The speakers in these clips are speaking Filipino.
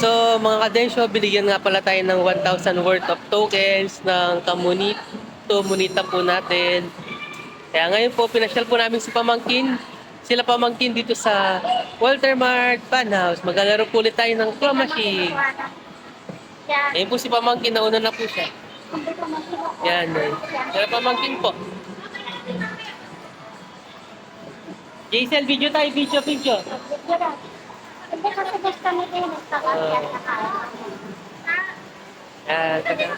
So, mga kadensyo, binigyan nga pala tayo ng 1,000 worth of tokens ng Monita po natin. Kaya ngayon po, pinasyal po namin si Pamangkin. Sila Pamangkin dito sa Walter Mart Fan House. Maglalaro po ulit tayo ng claw machine. Ayun po si Pamangkin, nauna na po siya. Yan, yan. Sila Pamangkin po. JCL, video tayo, video. Hindi kasi gusto mo din nagkakasya sa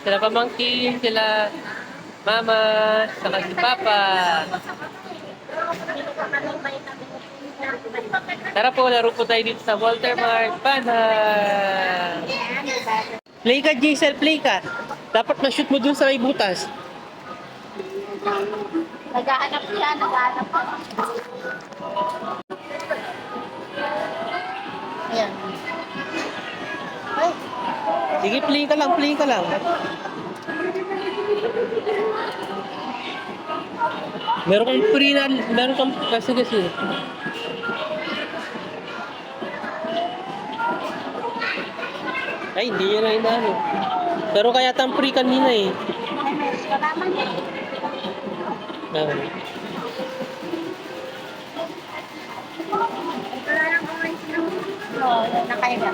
Sila Pamangkin, sila Mama, saka si Papa. Tara po, laro po tayo dito sa Walter Mart Fan House. Play ka, JCL, play ka. Dapat ma-shoot mo dun sa may butas. Nag-aanap siya, nag-aanap pa. Ayan. Ay, Sige, play ka lang. Meron kang free na, meron kang kasi. Ay, hindi yun na inaano. Pero kaya tang free kanina eh. salamat niya. Ah. Oo, nakahiga.